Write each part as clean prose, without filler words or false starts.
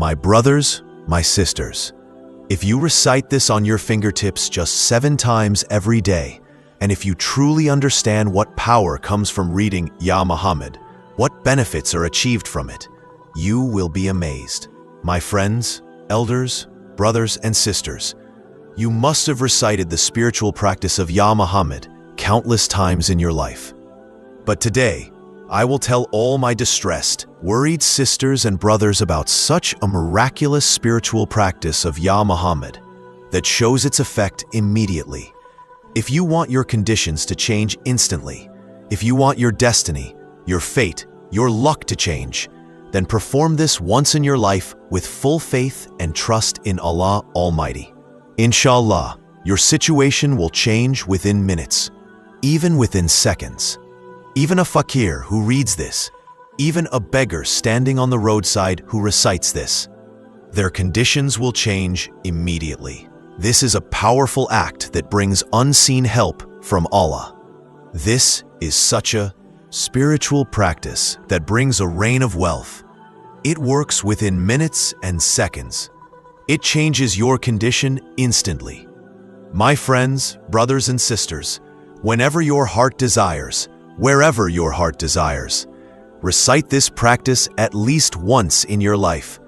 My brothers, my sisters, if you recite this on your fingertips just 7 times every day, and if you truly understand what power comes from reading Ya Muhammad, what benefits are achieved from it, you will be amazed. My friends, elders, brothers, and sisters, you must have recited the spiritual practice of Ya Muhammad countless times in your life. But today, I will tell all my distressed, worried sisters and brothers about such a miraculous spiritual practice of Ya Muhammad that shows its effect immediately. If you want your conditions to change instantly, if you want your destiny, your fate, your luck to change, then perform this once in your life with full faith and trust in Allah Almighty. Inshallah, your situation will change within minutes, even within seconds. Even a fakir who reads this, even a beggar standing on the roadside who recites this, their conditions will change immediately. This is a powerful act that brings unseen help from Allah. This is such a spiritual practice that brings a rain of wealth. It works within minutes and seconds. It changes your condition instantly. My friends, brothers and sisters, whenever your heart desires, wherever your heart desires, recite this practice at least once in your life.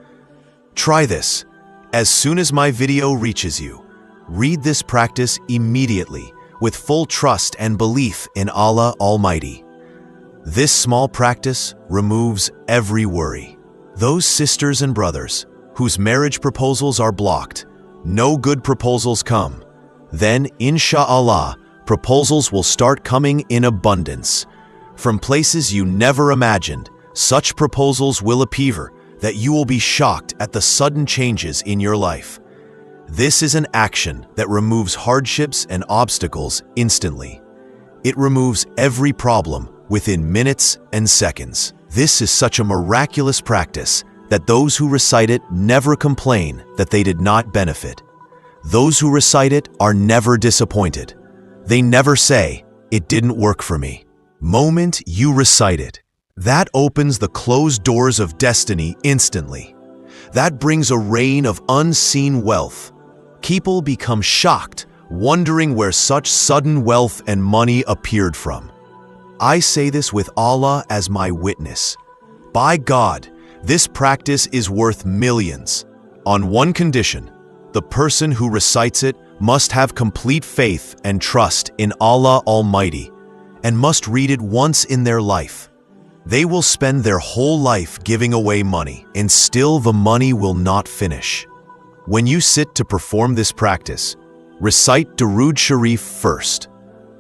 Try this. As soon as my video reaches you, read this practice immediately with full trust and belief in Allah Almighty. This small practice removes every worry. Those sisters and brothers whose marriage proposals are blocked, no good proposals come, then inshallah, proposals will start coming in abundance. From places you never imagined, such proposals will appear that you will be shocked at the sudden changes in your life. This is an action that removes hardships and obstacles instantly. It removes every problem within minutes and seconds. This is such a miraculous practice that those who recite it never complain that they did not benefit. Those who recite it are never disappointed. They never say, "It didn't work for me." Moment you recite it, that opens the closed doors of destiny instantly. That brings a rain of unseen wealth. People become shocked, wondering where such sudden wealth and money appeared from. I say this with Allah as my witness. By God, this practice is worth millions. On one condition, the person who recites it must have complete faith and trust in Allah Almighty and must read it once in their life. They will spend their whole life giving away money, and still the money will not finish. When you sit to perform this practice, recite Durood Sharif first.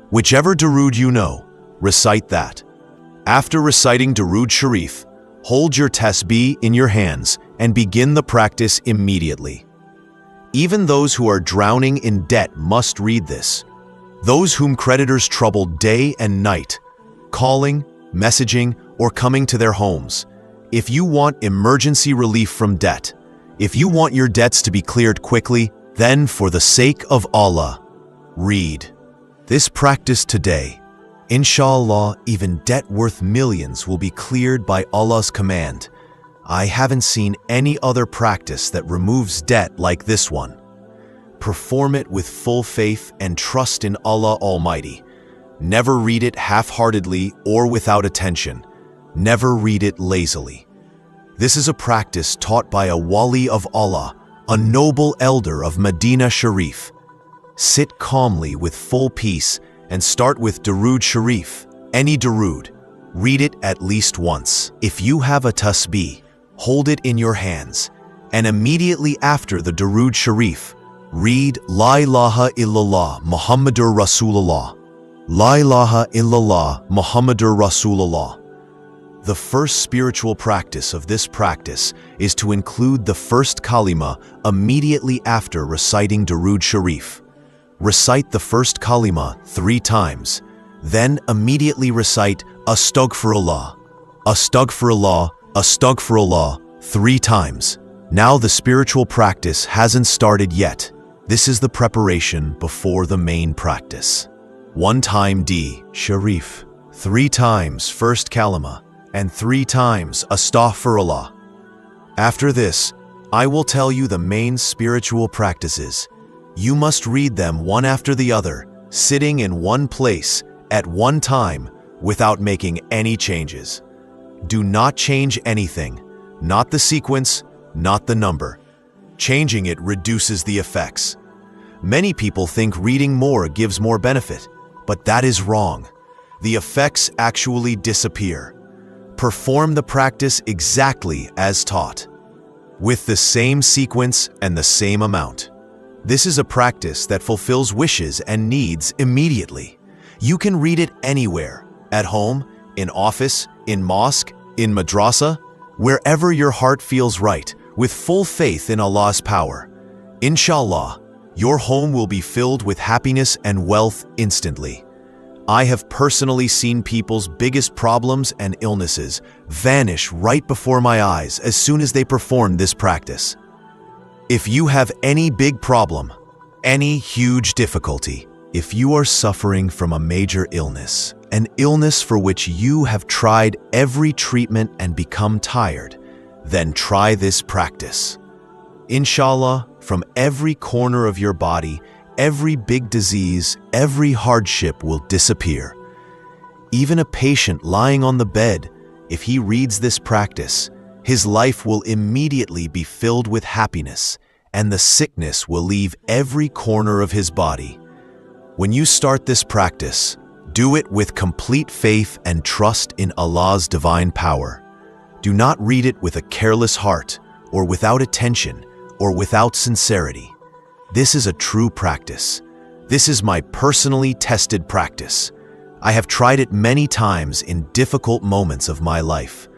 Whichever Durood you know, recite that. After reciting Durood Sharif, hold your tasbih in your hands and begin the practice immediately. Even those who are drowning in debt must read this. Those whom creditors trouble day and night, calling, messaging, or coming to their homes. If you want emergency relief from debt, if you want your debts to be cleared quickly, then for the sake of Allah, read this practice today. Inshallah, even debt worth millions will be cleared by Allah's command. I haven't seen any other practice that removes debt like this one. Perform it with full faith and trust in Allah Almighty. Never read it half-heartedly or without attention. Never read it lazily. This is a practice taught by a wali of Allah, a noble elder of Madinah Sharif. Sit calmly with full peace and start with Durood Sharif, any Durood. Read it at least once. If you have a tasbih, hold it in your hands, and immediately after the Durood Sharif, read La ilaha illallah Muhammadur Rasulullah. La ilaha illallah Muhammadur Rasulullah. The first spiritual practice of this practice is to include the first kalima immediately after reciting Durood Sharif. Recite the first kalima 3 times, then immediately recite Astaghfirullah, Astaghfirullah, Astaghfirullah 3 times. Now the spiritual practice hasn't started yet. This is the preparation before the main practice. 1 time D, Sharif, 3 times first kalima, and 3 times Astaghfirullah. After this, I will tell you the main spiritual practices. You must read them one after the other, sitting in one place, at one time, without making any changes. Do not change anything, not the sequence, not the number. Changing it reduces the effects. Many people think reading more gives more benefit, but that is wrong. The effects actually disappear. Perform the practice exactly as taught, with the same sequence and the same amount. This is a practice that fulfills wishes and needs immediately. You can read it anywhere, at home, in office, in mosque, in madrasa, wherever your heart feels right, with full faith in Allah's power. Inshallah, your home will be filled with happiness and wealth instantly. I have personally seen people's biggest problems and illnesses vanish right before my eyes as soon as they perform this practice. If you have any big problem, any huge difficulty, if you are suffering from a major illness, an illness for which you have tried every treatment and become tired, then try this practice. Inshallah, from every corner of your body, every big disease, every hardship will disappear. Even a patient lying on the bed, if he reads this practice, his life will immediately be filled with happiness, and the sickness will leave every corner of his body. When you start this practice, do it with complete faith and trust in Allah's divine power. Do not read it with a careless heart, or without attention, or without sincerity. This is a true practice. This is my personally tested practice. I have tried it many times in difficult moments of my life.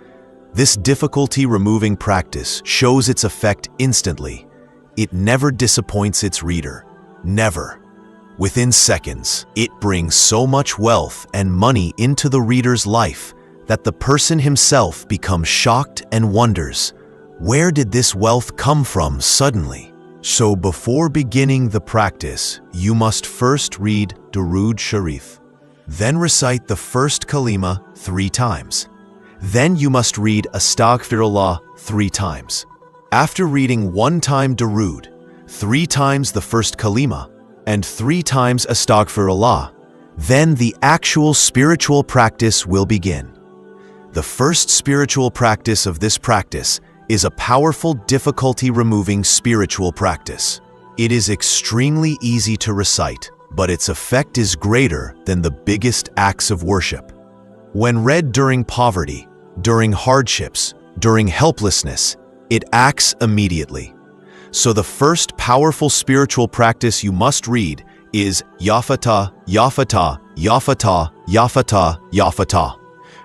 This difficulty-removing practice shows its effect instantly. It never disappoints its reader. Never. Within seconds, it brings so much wealth and money into the reader's life that the person himself becomes shocked and wonders, where did this wealth come from suddenly? So before beginning the practice, you must first read Durood Sharif. Then recite the first kalima 3 times. Then you must read Astaghfirullah 3 times. After reading 1 time Durood, 3 times the first kalima, and 3 times Astaghfirullah, then the actual spiritual practice will begin. The first spiritual practice of this practice is a powerful difficulty-removing spiritual practice. It is extremely easy to recite, but its effect is greater than the biggest acts of worship. When read during poverty, during hardships, during helplessness, it acts immediately. So the first powerful spiritual practice you must read is Ya Fatah, Ya Fatah, Ya Fatah, Ya Fatah, Ya Fatah.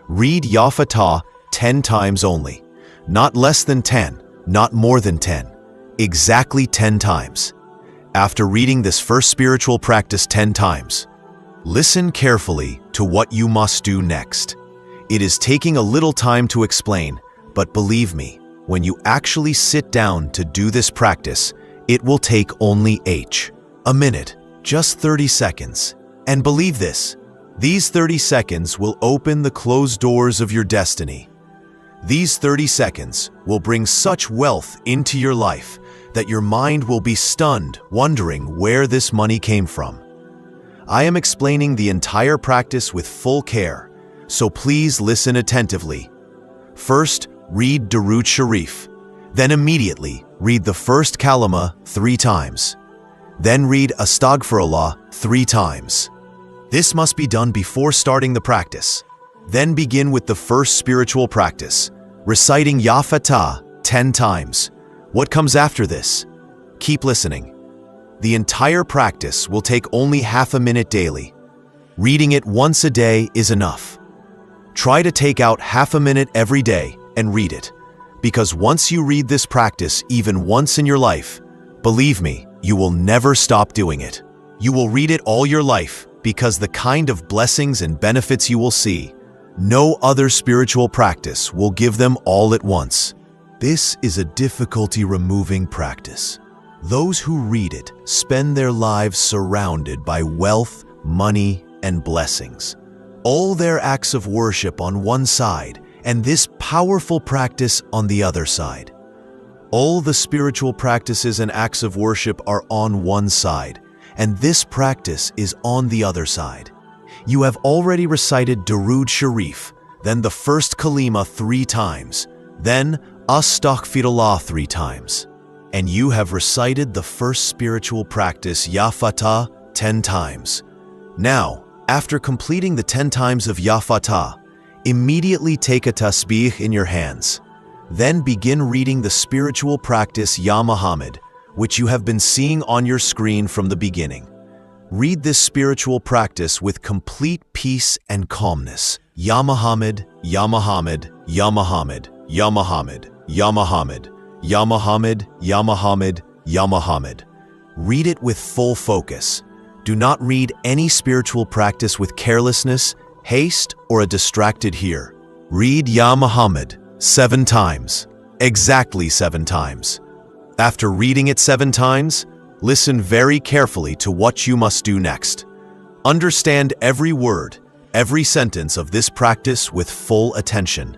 Read Ya Fatah 10 times only. Not less than 10, not more than 10. Exactly 10 times. After reading this first spiritual practice 10 times, listen carefully to what you must do next. It is taking a little time to explain, but believe me, when you actually sit down to do this practice, it will take only a minute, just 30 seconds. And believe this, these 30 seconds will open the closed doors of your destiny. These 30 seconds will bring such wealth into your life that your mind will be stunned, wondering where this money came from. I am explaining the entire practice with full care, so please listen attentively. First, read Durood Sharif. Then immediately read the first kalima 3 times. Then read Astaghfirullah 3 times. This must be done before starting the practice. Then begin with the first spiritual practice, reciting Ya Fatah 10 times. What comes after this? Keep listening. The entire practice will take only half a minute daily. Reading it once a day is enough. Try to take out half a minute every day and read it, because once you read this practice even once in your life, believe me, you will never stop doing it. You will read it all your life because the kind of blessings and benefits you will see, no other spiritual practice will give them all at once. This is a difficulty-removing practice. Those who read it spend their lives surrounded by wealth, money, and blessings. All their acts of worship on one side, and this powerful practice on the other side. All the spiritual practices and acts of worship are on one side, and this practice is on the other side. You have already recited Durood Sharif, then the first Kalima 3 times, then Astaghfirullah 3 times. And you have recited the first spiritual practice, Ya Fatah, 10 times. Now, after completing the 10 times of Ya Fatah, immediately take a tasbih in your hands. Then begin reading the spiritual practice Ya Muhammad, which you have been seeing on your screen from the beginning. Read this spiritual practice with complete peace and calmness. Ya Muhammad, Ya Muhammad, Ya Muhammad, Ya Muhammad, Ya Muhammad, Ya Muhammad, Ya Muhammad, Ya Muhammad. Read it with full focus. Do not read any spiritual practice with carelessness, haste, or a distracted ear. Read Ya Muhammad 7 times, exactly 7 times. After reading it 7 times, listen very carefully to what you must do next. Understand every word, every sentence of this practice with full attention.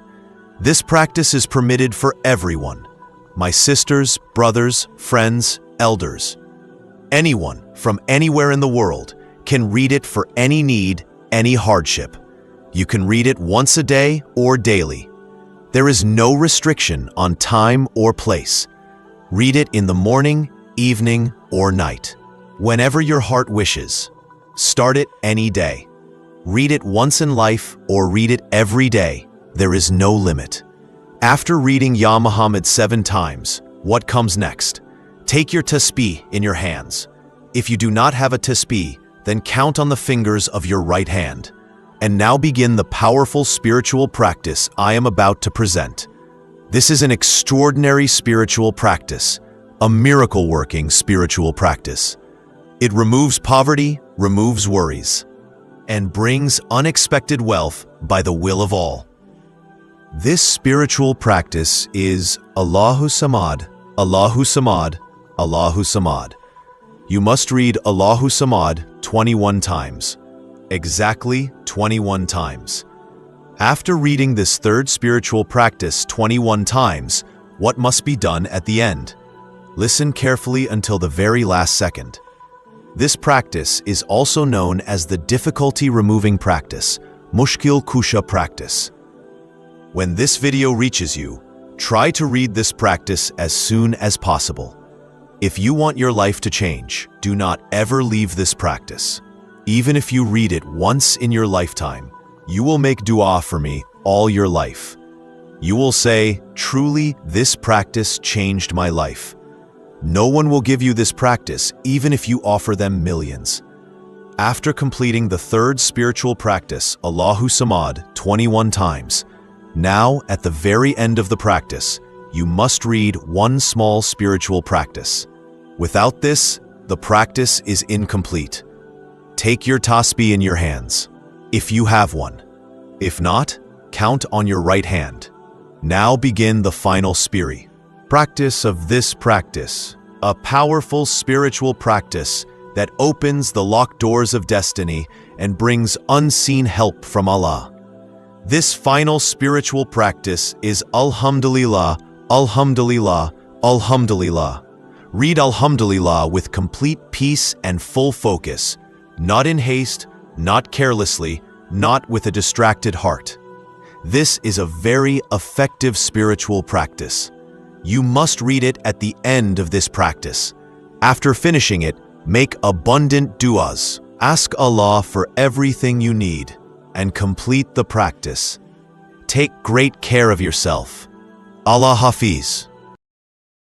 This practice is permitted for everyone. My sisters, brothers, friends, elders. Anyone from anywhere in the world can read it for any need, any hardship. You can read it once a day or daily. There is no restriction on time or place. Read it in the morning, evening, or night, whenever your heart wishes. Start it any day. Read it once in life or read it every day. There is no limit. After reading Ya Muhammad 7 times, what comes next? Take your tasbih in your hands. If you do not have a tasbih, then count on the fingers of your right hand. And now begin the powerful spiritual practice I am about to present. This is an extraordinary spiritual practice, a miracle-working spiritual practice. It removes poverty, removes worries, and brings unexpected wealth by the will of all. This spiritual practice is Allahu Samad, Allahu Samad, Allahu Samad. You must read Allahu Samad 21 times, exactly 21 times. After reading this third spiritual practice 21 times, what must be done at the end? Listen carefully until the very last second. This practice is also known as the difficulty-removing practice, Mushkil Kusha practice. When this video reaches you, try to read this practice as soon as possible. If you want your life to change, do not ever leave this practice. Even if you read it once in your lifetime, you will make dua for me all your life. You will say, truly, this practice changed my life. No one will give you this practice even if you offer them millions. After completing the third spiritual practice, Allahu Samad, 21 times, now at the very end of the practice, you must read one small spiritual practice. Without this, the practice is incomplete. Take your tasbih in your hands, if you have one. If not, count on your right hand. Now begin the final spiri. Practice of this practice, a powerful spiritual practice that opens the locked doors of destiny and brings unseen help from Allah. This final spiritual practice is Alhamdulillah, Alhamdulillah, Alhamdulillah. Read Alhamdulillah with complete peace and full focus, not in haste, not carelessly, not with a distracted heart. This is a very effective spiritual practice. You must read it at the end of this practice. After finishing it, make abundant du'as. Ask Allah for everything you need and complete the practice. Take great care of yourself. Allah Hafiz.